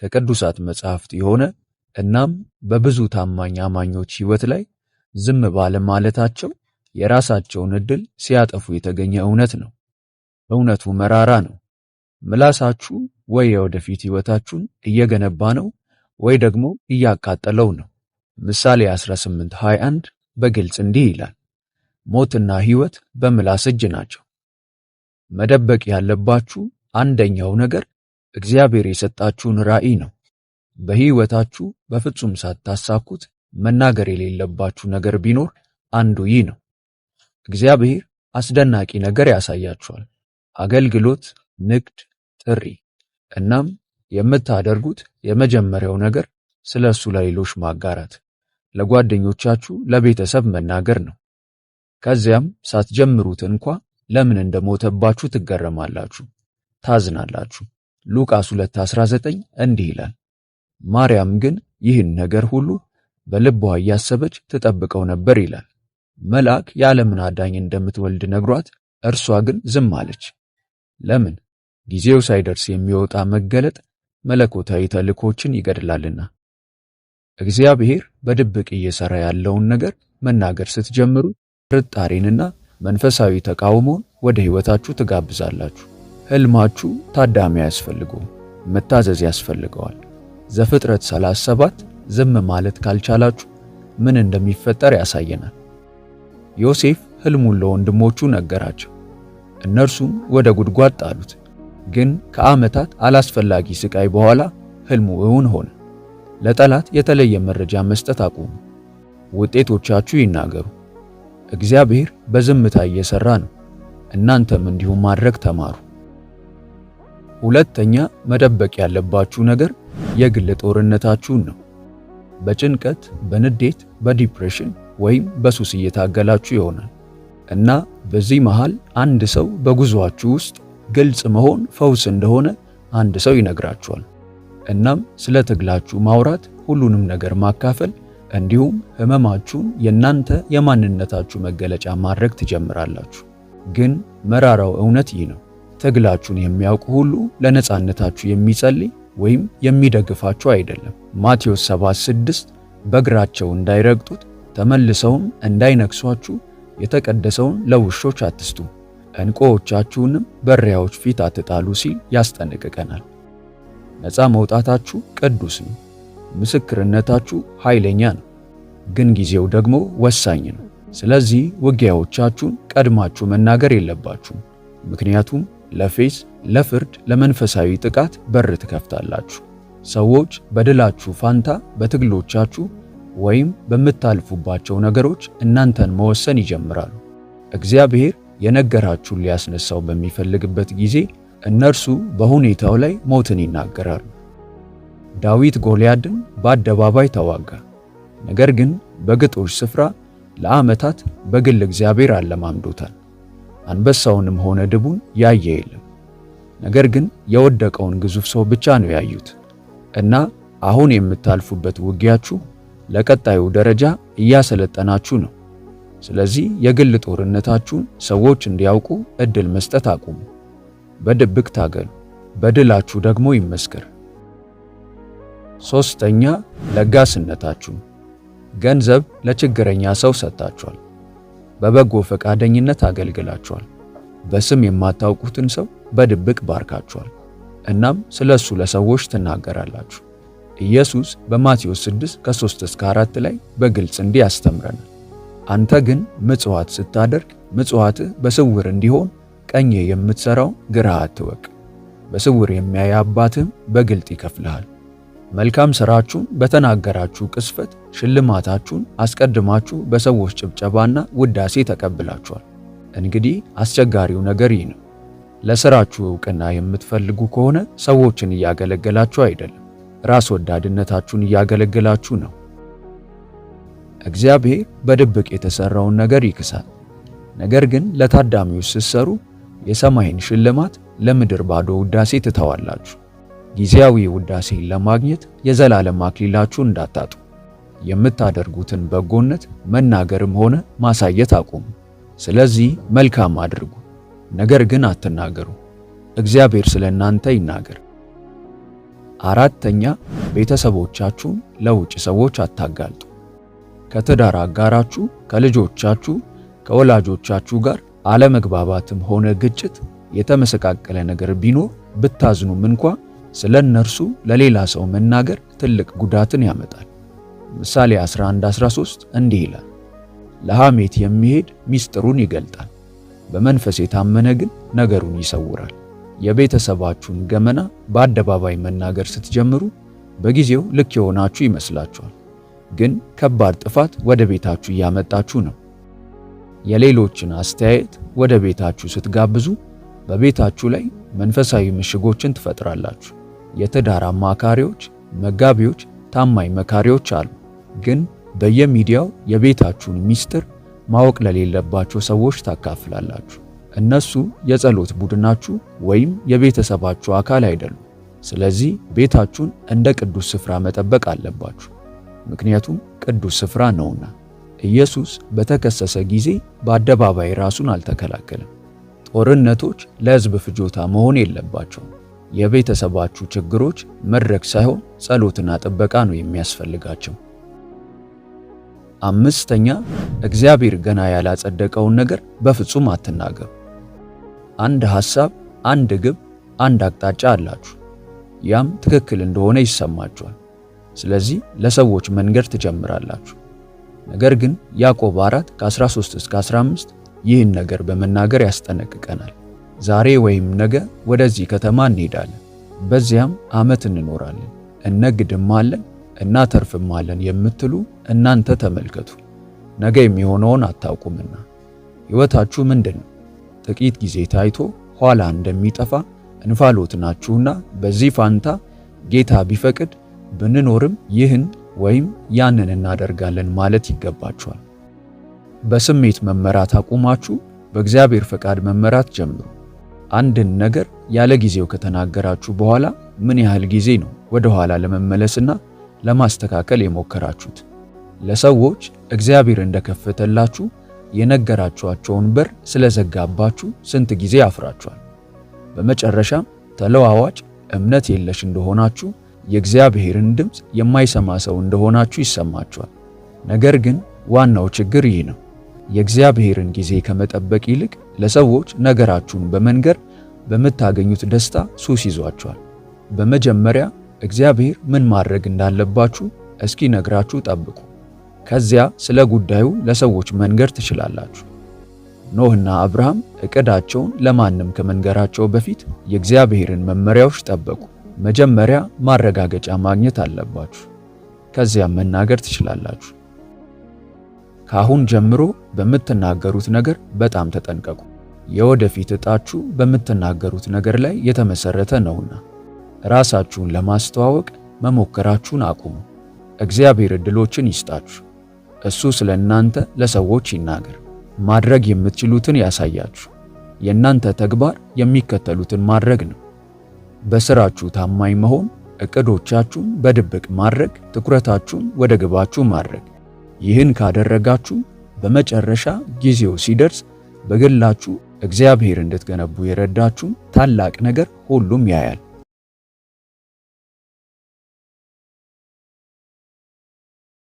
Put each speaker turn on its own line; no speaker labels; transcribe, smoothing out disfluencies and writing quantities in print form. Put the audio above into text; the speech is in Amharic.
ከቅዱሳት መጻሕፍት የሆነ እናም በብዙ ታማኝ አማኞች ሕይወት ላይ ዝም ባለ ማለታቸው የራሳቸውን ዕድል ሲያጠፉ የተገኘ እውነት ነው። እውነቱ መራራ ነው። ምላሳችሁ ወይ የወደፊት ሕይወታችሁን እየገነባ ነው ወይ ደግሞ እያቃጠለው ነው። ምሳሌ 18:21 በግልጽ እንዲህ ይላል፣ ሞትና ሕይወት በምላስ እጅ ናቸው። መደበቅ ያለባችሁ አንደኛው ነገር እግዚአብሔር የሰጣችሁን ራዕይ ነው። በሕይወታችሁ በፍጹም ሳታሳኩት መናገር የሌለባችሁ ነገር ቢኖር አንዱ ይህ ነው። እግዚአብሔር አስደናቂ ነገር ያሳያችኋል። አገልግሎት፣ ንግድ፣ ጥሪ። እናም የምታደርጉት የመጀመሪያው ነገር ስለ እሱ ለሌሎች ማጋራት፣ ለጓደኞቻችሁ፣ ለቤተሰብ መናገር ነው። ከዚያም ሳትጀምሩት እንኳ ለምን እንደሞተባችሁ ትገረማላችሁ፣ ታዝናላችሁ። ሉቃስ 2:19 እንዲህ ይላል፣ ማርያም ግን ይህን ነገር ሁሉ በልቧ እያሰበች ትጠብቀው ነበር ይላል። መልአክ የዓለምን አዳኝ እንደምትወልድ ነግሯት፣ እርሷ ግን ዝም አለች። ለምን? ጊዜው ሳይደርስ የሚወጣ መገለጥ መለኮታዊ ተልእኮችን ይገድላልና። እግዚአብሔር በድብቅ እየሰራ ያለውን ነገር መናገር ስትጀምሩ ጥርጣሬንና መንፈሳዊ ተቃውሞን ወደ ሕይወታችሁ ትጋብዛላችሁ። ሕልማችሁ ታዳሚ ያስፈልገው፣ መታዘዝ ያስፈልገዋል። ዘፍጥረት 37 ዝም ማለት ካልቻላችሁ ምን እንደሚፈጠር ያሳየናል። ዮሴፍ ሕልሙን ለወንድሞቹ ነገራቸው። እነርሱም ወደ ጉድጓድ ጣሉት። ግን ከዓመታት አላስፈላጊ ስቃይ በኋላ ሕልሙ እውን ሆነ። ለጠላት የተለየ መረጃ መስጠት አቁሙ። ውጤቶቻችሁ ይናገሩ። እግዚአብሔር በዝምታ እየሰራ ነው። እናንተም እንዲሁ ማድረግ ተማሩ። ሁለተኛ፣ መደበቅ ያለባችሁ ነገር የግል ጦርነታችሁን ነው። በጭንቀት፣ በንዴት፣ በዲፕሬሽን ወይም በሱስ እየታገላችሁ ይሆናል እና በዚህ መሃል አንድ ሰው በጉዟችሁ ውስጥ ግልጽ መሆን ፈውስ እንደሆነ አንድ ሰው ይነግራችኋል። እናም ስለ ትግላችሁ ማውራት፣ ሁሉንም ነገር ማካፈል እንዲሁም ህመማችሁን የናንተ የማንነታችሁ መገለጫ ማድረግ ትጀምራላችሁ። ግን መራራው እውነት ይህ ነው። ትግላችሁን የሚያውቁ ሁሉ ለነጻነታችሁ የሚጸልይ ወይም የሚደግፋችሁ አይደለም። ማቴዎስ 7:6 በእግራቸው እንዳይረግጡት ተመልሰውም እንዳይነክሷችሁ የተቀደሰውን ለውሾች አትስጡ፣ ዕንቁዎቻችሁንም በእሪያዎች ፊት አትጣሉ ሲል ያስጠነቅቀናል። ነፃ መውጣታችሁ ቅዱስ ነው። ምስክርነታችሁ ኃይለኛ ነው። ግን ጊዜው ደግሞ ወሳኝ ነው። ስለዚህ ውጊያዎቻችሁን ቀድማችሁ መናገር የለባችሁም። ምክንያቱም ለፌዝ፣ ለፍርድ፣ ለመንፈሳዊ ጥቃት በር ትከፍታላችሁ። ሰዎች በድላችሁ ፋንታ በትግሎቻችሁ ወይም በምታልፉባቸው ነገሮች እናንተን መወሰን ይጀምራሉ። እግዚአብሔር የነገራችሁን ሊያስነሳው በሚፈልግበት ጊዜ እነርሱ በሁኔታው ላይ ሞትን ይናገራሉ። ዳዊት ጎልያድን በአደባባይ ተዋጋ። ነገር ግን በግጦሽ ስፍራ ለዓመታት በግል እግዚአብሔር አለማምዶታል። አንበሳውንም ሆነ ድቡን ያየ የለም። ነገር ግን የወደቀውን ግዙፍ ሰው ብቻ ነው ያዩት። እና አሁን የምታልፉበት ውጊያችሁ ለቀጣዩ ደረጃ እያሰለጠናችሁ ነው። ስለዚህ የግል ጦርነታችሁን ሰዎች እንዲያውቁ እድል መስጠት አቁሙ። በድብቅ ታገሉ፣ በድላችሁ ደግሞ ይመስከር። ሶስተኛ፣ ለጋስነታችሁ። ገንዘብ ለችግረኛ ሰው ሰጥታችኋል። በበጎ ፈቃደኝነት አገልግላችኋል። በስም የማታውቁትን ሰው በድብቅ ባርካችኋል። እናም ስለሱ ለሰዎች ትናገራላችሁ። ኢየሱስ በማቴዎስ 6:3-4 ላይ በግልጽ እንዲህ ያስተምረናል። አንተ ግን ምጽዋት ስታደርግ ምጽዋትህ በስውር እንዲሆን ቀኜ የምትሰራው ግራህ አትወቅ። በስውር የሚያይ አባትህም በግልጥ ይከፍልሃል። መልካም ሥራችሁን በተናገራችሁ ቅስፈት ሽልማታችሁን አስቀድማችሁ በሰዎች ጭብጨባና ውዳሴ ተቀብላችኋል። እንግዲህ አስቸጋሪው ነገር ይህ ነው። ለሥራችሁ ዕውቅና የምትፈልጉ ከሆነ ሰዎችን እያገለገላችሁ አይደለም፣ ራስ ወዳድነታችሁን እያገለገላችሁ ነው። እግዚአብሔር በድብቅ የተሰራውን ነገር ይክሳል። ነገር ግን ለታዳሚዎች ስትሰሩ የሰማይን ሽልማት ለምድር ባዶ ውዳሴ ትተዋላችሁ። ጊዜያዊ ውዳሴን ለማግኘት የዘላለም አክሊላችሁ እንዳታጡ። የምታደርጉትን በጎነት መናገርም ሆነ ማሳየት አቁሙ። ስለዚህ መልካም አድርጉ፣ ነገር ግን አትናገሩ። እግዚአብሔር ስለ እናንተ ይናገር። 4ኛ ቤተሰቦቻችሁን ለውጭ ሰዎች አታጋልጡ። ከትዳር አጋራችሁ፣ ከልጆቻችሁ፣ ከወላጆቻችሁ ጋር አለመግባባትም ሆነ ግጭት፣ የተመሰቃቀለ ነገር ቢኖር ብታዝኑም እንኳ ስለ እነርሱ ለሌላ ሰው መናገር ትልቅ ጉዳትን ያመጣል። ምሳሌ 11:13 እንዲህ ይላል፣ ለሐሜት የሚሄድ ሚስጥሩን ይገልጣል፣ በመንፈስ የታመነ ግን ነገሩን ይሰውራል። የቤተሰባችሁን ገመና በአደባባይ መናገር ስትጀምሩ በጊዜው ልክ የሆናችሁ ይመስላችኋል፣ ግን ከባድ ጥፋት ወደ ቤታችሁ እያመጣችሁ ነው። የሌሎችን አስተያየት ወደ ቤታችሁ ስትጋብዙ በቤታችሁ ላይ መንፈሳዊ ምሽጎችን ትፈጥራላችሁ። የትዳር አማካሪዎች፣ መጋቢዎች፣ ታማኝ መካሪዎች አሉ፣ ግን በየሚዲያው የቤታችሁን ሚስጥር ማወቅ ለሌለባቸው ሰዎች ታካፍላላችሁ። እነሱ የጸሎት ቡድናችሁ ወይም የቤተሰባችሁ አካል አይደሉም። ስለዚህ ቤታችሁን እንደ ቅዱስ ስፍራ መጠበቅ አለባችሁ፣ ምክንያቱም ቅዱስ ስፍራ ነውና። ኢየሱስ በተከሰሰ ጊዜ በአደባባይ ራሱን አልተከላከለም። ጦርነቶች ለሕዝብ ፍጆታ መሆን የለባቸውም። የቤተሰባችሁ ችግሮች መድረክ ሳይሆን ጸሎትና ጥበቃ ነው የሚያስፈልጋቸው። 5ኛ እግዚአብሔር ገና ያላጸደቀውን ነገር በፍጹም አትናገሩ። አንድ ሐሳብ፣ አንድ ግብ፣ አንድ አቅጣጫ አላችሁ። ያም ትክክል እንደሆነ ይሰማችኋል። ስለዚህ ለሰዎች መንገድ ትጀምራላችሁ። ነገር ግን ያዕቆብ 4:13-15 ይህን ነገር በመናገር ያስጠነቅቀናል። ዛሬ ወይም ነገ ወደዚህ ከተማ እንሄዳለን፣ በዚያም ዓመት እንኖራለን፣ እነግድማለን፣ እናተርፍማለን የምትሉ እናንተ ተመልከቱ፣ ነገ የሚሆነውን አታውቁምና። ሕይወታችሁ ምንድን ነው? ጥቂት ጊዜ ታይቶ ኋላ እንደሚጠፋ እንፋሎት ናችሁና፣ በዚህ ፋንታ ጌታ ቢፈቅድ ብንኖርም ይህን ወይም ያንን እናደርጋለን ማለት ይገባችኋል። በስሜት መመራት አቁማችሁ በእግዚአብሔር ፈቃድ መመራት ጀምሩ። አንድን ነገር ያለ ጊዜው ከተናገራችሁ በኋላ ምን ያህል ጊዜ ነው ወደ ኋላ ለመመለስና ለማስተካከል የሞከራችሁት? ለሰዎች እግዚአብሔር እንደከፈተላችሁ የነገራችኋቸውን በር ስለዘጋባችሁ ስንት ጊዜ አፍራችኋል? በመጨረሻም ተለዋዋጭ እምነት የለሽ እንደሆናችሁ፣ የእግዚአብሔርን ድምፅ የማይሰማ ሰው እንደሆናችሁ ይሰማችኋል። ነገር ግን ዋናው ችግር ይህ ነው። የእግዚአብሔርን ጊዜ ከመጠበቅ ይልቅ ለሰዎች ነገራችሁን በመንገር በምታገኙት ደስታ ሱስ ይዟችኋል። በመጀመሪያ እግዚአብሔር ምን ማድረግ እንዳለባችሁ እስኪ ነግራችሁ ጠብቁ። ከዚያ ስለ ጉዳዩ ለሰዎች መንገር ትችላላችሁ። ኖህና አብርሃም ዕቅዳቸውን ለማንም ከመንገራቸው በፊት የእግዚአብሔርን መመሪያዎች ጠበቁ። መጀመሪያ ማረጋገጫ ማግኘት አለባችሁ፣ ከዚያም መናገር ትችላላችሁ። ከአሁን ጀምሮ በምትናገሩት ነገር በጣም ተጠንቀቁ። የወደፊት ዕጣችሁ በምትናገሩት ነገር ላይ የተመሰረተ ነውና ራሳችሁን ለማስተዋወቅ መሞከራችሁን አቁሙ። እግዚአብሔር ዕድሎችን ይስጣችሁ። እሱ ስለ እናንተ ለሰዎች ይናገር፣ ማድረግ የምትችሉትን ያሳያችሁ። የእናንተ ተግባር የሚከተሉትን ማድረግ ነው። በሥራችሁ ታማኝ መሆን፣ ዕቅዶቻችሁን በድብቅ ማድረግ፣ ትኩረታችሁን ወደ ግባችሁ ማድረግ። ይህን ካደረጋችሁ በመጨረሻ ጊዜው ሲደርስ በግላችሁ እግዚአብሔር እንድትገነቡ የረዳችሁን ታላቅ ነገር ሁሉም ያያል።